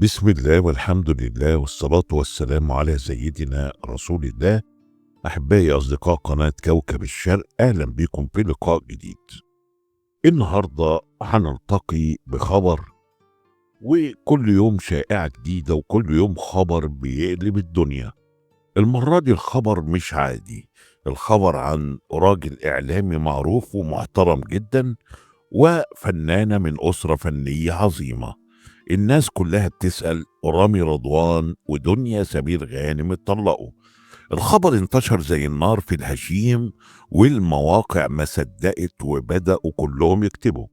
بسم الله والحمد لله والصلاة والسلام على سيدنا رسول الله. أحبائي أصدقاء قناة كوكب الشرق، أهلا بكم في لقاء جديد. النهاردة هنلتقي بخبر، وكل يوم شائعة جديدة وكل يوم خبر بيقلب الدنيا. المرة دي الخبر مش عادي، الخبر عن راجل إعلامي معروف ومحترم جدا وفنانة من أسرة فنية عظيمة. الناس كلها بتسأل رامي رضوان ودنيا سمير غانم اتطلقوا. الخبر انتشر زي النار في الهشيم، والمواقع ما صدقت وبدأوا كلهم يكتبوا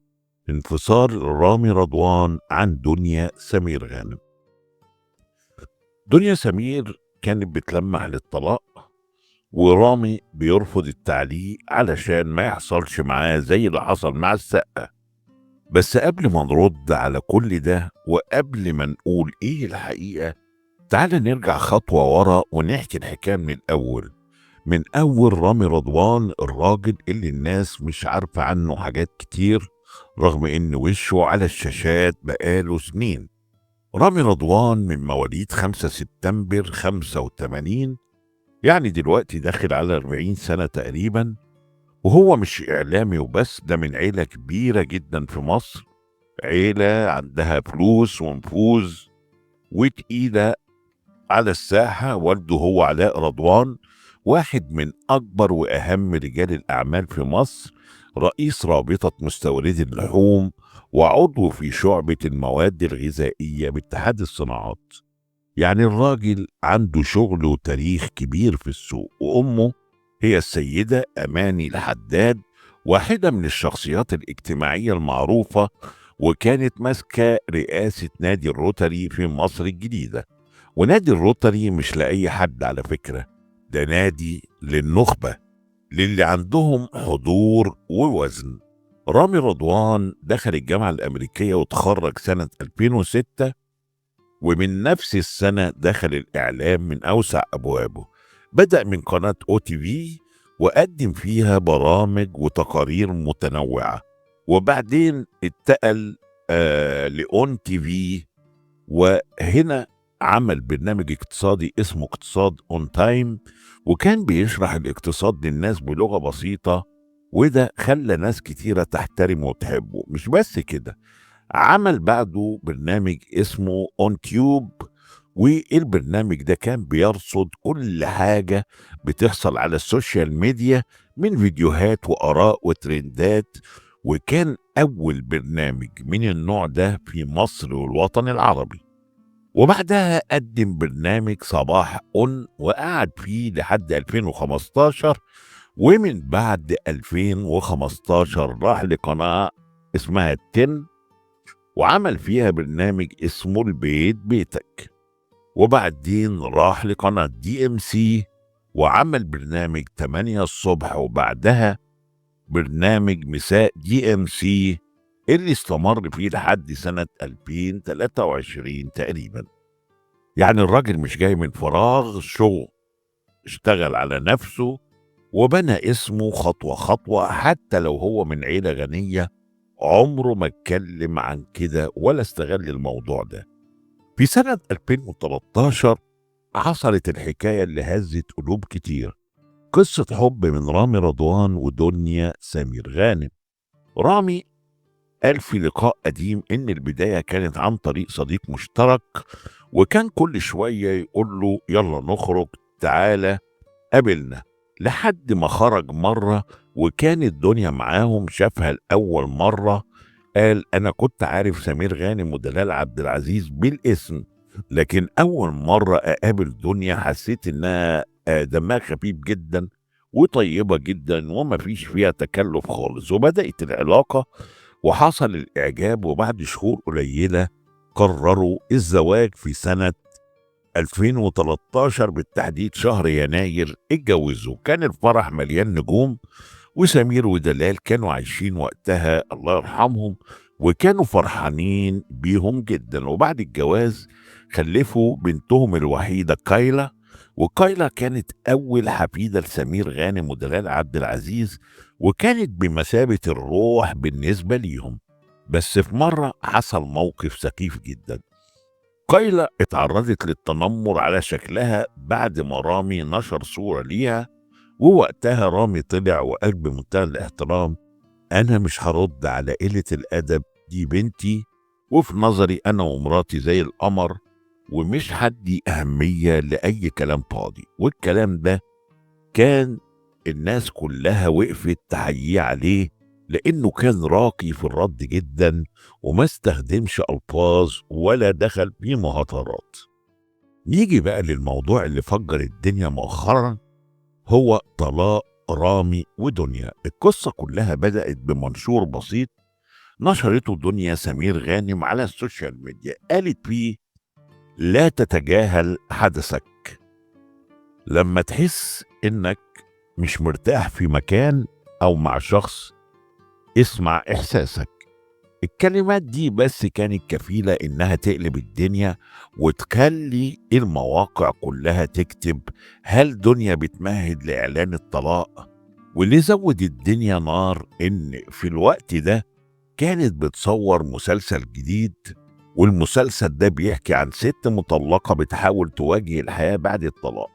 انفصال رامي رضوان عن دنيا سمير غانم. دنيا سمير كانت بتلمح للطلاق، ورامي بيرفض التعليق علشان ما يحصلش معاه زي اللي حصل مع السقا. بس قبل ما نرد على كل ده وقبل ما نقول ايه الحقيقة، تعال نرجع خطوة ورا ونحكي الحكاية من الأول. من أول رامي رضوان، الراجل اللي الناس مش عارفة عنه حاجات كتير رغم إن وشه على الشاشات بقاله سنين. رامي رضوان من مواليد 5 سبتمبر 85، يعني دلوقتي داخل على 40 سنة تقريبا. وهو مش إعلامي وبس، ده من عيلة كبيرة جدا في مصر، عيلة عندها فلوس ونفوذ وتقيلة على الساحة. والده هو علاء رضوان، واحد من أكبر وأهم رجال الأعمال في مصر، رئيس رابطة مستوردي اللحوم وعضو في شعبة المواد الغذائية باتحاد الصناعات. يعني الراجل عنده شغل وتاريخ كبير في السوق. وأمه هي السيدة أماني الحداد، واحدة من الشخصيات الاجتماعية المعروفة، وكانت ماسكة رئاسة نادي الروتري في مصر الجديدة. ونادي الروتري مش لأي حد على فكرة، ده نادي للنخبة، للي عندهم حضور ووزن. رامي رضوان دخل الجامعة الأمريكية وتخرج سنة 2006، ومن نفس السنة دخل الإعلام من أوسع أبوابه. بدأ من قناة OTV وقدم فيها برامج وتقارير متنوعة، وبعدين اتقل لأون TV، وهنا عمل برنامج اقتصادي اسمه اقتصاد اون تايم، وكان بيشرح الاقتصاد للناس بلغة بسيطة، وده خلى ناس كتيرة تحترمه وتحبه. مش بس كده، عمل بعده برنامج اسمه اون تيوب، والبرنامج ده كان بيرصد كل حاجة بتحصل على السوشيال ميديا من فيديوهات وآراء وترندات، وكان أول برنامج من النوع ده في مصر والوطن العربي. وبعدها قدم برنامج صباح أون وقعد فيه لحد 2015، ومن بعد 2015 راح لقناة اسمها التن وعمل فيها برنامج اسمه البيت بيتك. وبعدين راح لقناة DMC وعمل برنامج 8 الصبح، وبعدها برنامج مساء DMC اللي استمر فيه لحد سنة 2023 تقريبا. يعني الراجل مش جاي من فراغ، شو اشتغل على نفسه وبنى اسمه خطوة خطوة. حتى لو هو من عيلة غنية، عمره ما اتكلم عن كده ولا استغل الموضوع ده. في سنة 2013 حصلت الحكاية اللي هزت قلوب كتير، قصة حب من رامي رضوان ودنيا سمير غانم. رامي قال في لقاء قديم إن البداية كانت عن طريق صديق مشترك، وكان كل شوية يقول له يلا نخرج، تعالى قابلنا، لحد ما خرج مرة وكانت الدنيا معاهم، شافها لأول مرة. قال أنا كنت عارف سمير غانم ودلال عبد العزيز بالاسم، لكن أول مرة أقابل دنيا حسيت إنها دمها خفيف جدا وطيبة جدا وما فيش فيها تكلف خالص. وبدأت العلاقة وحصل الإعجاب، وبعد شهور قليلة قرروا الزواج في سنة 2013، بالتحديد شهر يناير اتجوزوا. كان الفرح مليان نجوم، وسمير ودلال كانوا عايشين وقتها الله يرحمهم، وكانوا فرحانين بيهم جدا. وبعد الجواز خلفوا بنتهم الوحيدة كايلا، وكايلا كانت أول حفيدة لسمير غانم ودلال عبد العزيز، وكانت بمثابة الروح بالنسبة ليهم. بس في مرة حصل موقف سخيف جدا. كايلا اتعرضت للتنمر على شكلها بعد ما رامي نشر صورة ليها، ووقتها رامي طلع وقال بمنتهى الاحترام: أنا مش هرد على قلة الأدب، دي بنتي، وفي نظري أنا ومراتي زي القمر، ومش هدي أهمية لأي كلام فاضي. والكلام ده كان الناس كلها وقفت تحييه عليه، لأنه كان راقي في الرد جدا، وما استخدمش ألفاظ ولا دخل في مهاترات. نيجي بقى للموضوع اللي فجر الدنيا مؤخرا، هو طلاق رامي ودنيا. القصة كلها بدأت بمنشور بسيط نشرته دنيا سمير غانم على السوشيال ميديا، قالت فيه: لا تتجاهل حدثك. لما تحس إنك مش مرتاح في مكان أو مع شخص، اسمع إحساسك. الكلمات دي بس كانت كفيلة إنها تقلب الدنيا وتخلي المواقع كلها تكتب: هل دنيا بتمهد لإعلان الطلاق؟ واللي زود الدنيا نار إن في الوقت ده كانت بتصور مسلسل جديد، والمسلسل ده بيحكي عن ست مطلقة بتحاول تواجه الحياة بعد الطلاق.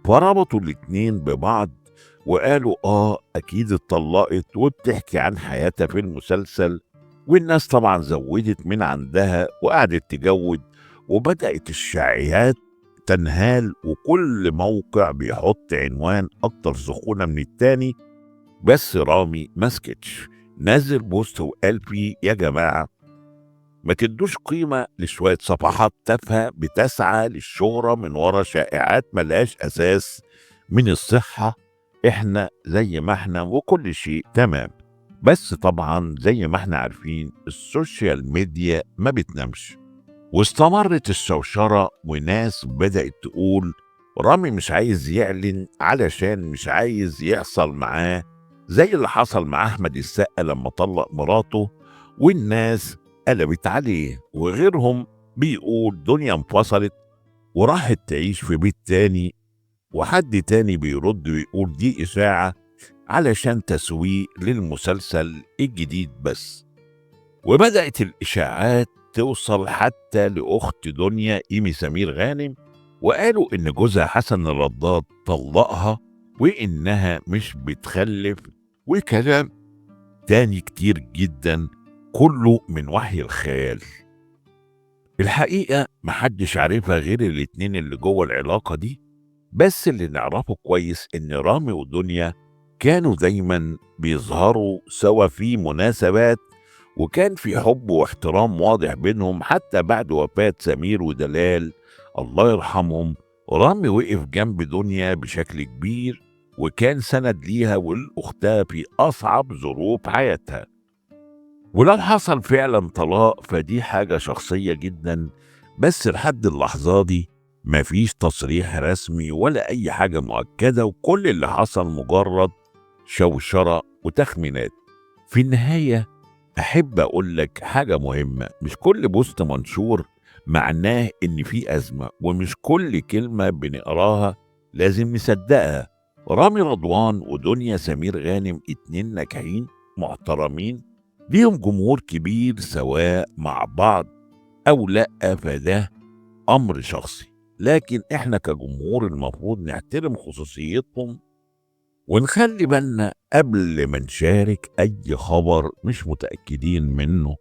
فربطوا الاتنين ببعض وقالوا أكيد اتطلقت وبتحكي عن حياتها في المسلسل. والناس طبعا زودت من عندها وقعدت تجود، وبدأت الشائعات تنهال، وكل موقع بيحط عنوان أكتر سخونة من التاني. بس رامي مسكتش، نزل بوست وقال فيه: يا جماعة، ما تدوش قيمة لشوية صفحات تافهة بتسعى للشهرة من ورا شائعات ملهاش أساس من الصحة. احنا زي ما احنا وكل شيء تمام. بس طبعا زي ما احنا عارفين السوشيال ميديا ما بتنامش، واستمرت الشوشرة، وناس بدأت تقول: رامي مش عايز يعلن علشان مش عايز يحصل معاه زي اللي حصل مع أحمد السقا لما طلق مراته، والناس قلبت عليه. وغيرهم بيقول دنيا انفصلت وراحت تعيش في بيت تاني، وحد تاني بيرد ويقول دي إشاعة علشان تسويق للمسلسل الجديد بس. وبدأت الإشاعات توصل حتى لأخت دنيا إيمي سمير غانم، وقالوا إن جوزها حسن الرداد طلقها وإنها مش بتخلف، وكلام تاني كتير جدا كله من وحي الخيال. الحقيقة محدش عارفها غير الاتنين اللي جوه العلاقة دي، بس اللي نعرفه كويس إن رامي ودنيا كانوا دايما بيظهروا سوا في مناسبات، وكان في حب واحترام واضح بينهم. حتى بعد وفاة سمير ودلال الله يرحمهم، رامي وقف جنب دنيا بشكل كبير، وكان سند ليها ولأختها في أصعب ظروف حياتها. ولو حصل فعلا طلاق فدي حاجة شخصية جدا، بس لحد اللحظة دي مفيش تصريح رسمي ولا أي حاجة مؤكدة، وكل اللي حصل مجرد شوشرة وتخمينات. في النهاية أحب أقول لك حاجة مهمة: مش كل بوست منشور معناه إن في أزمة، ومش كل كلمة بنقراها لازم نصدقها. رامي رضوان ودنيا سمير غانم اتنين ناجحين محترمين، ليهم جمهور كبير سواء مع بعض أو لأ، فده أمر شخصي. لكن إحنا كجمهور المفروض نحترم خصوصيتهم ونخلي بالنا قبل ما نشارك أي خبر مش متأكدين منه.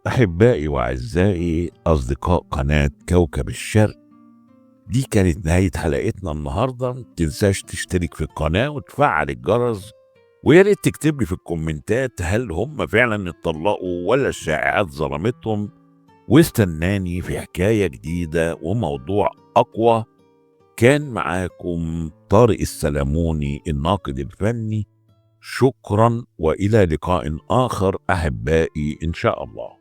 أحبائي وأعزائي أصدقاء قناة كوكب الشرق، دي كانت نهاية حلقتنا النهاردة. متنساش تشترك في القناة وتفعل الجرس، ويا ريت تكتب لي في الكومنتات هل هم فعلا اتطلقوا ولا الشائعات ظلمتهم. واستناني في حكاية جديدة وموضوع أقوى. كان معاكم طارق السلموني الناقد الفني. شكرا وإلى لقاء آخر أحبائي إن شاء الله.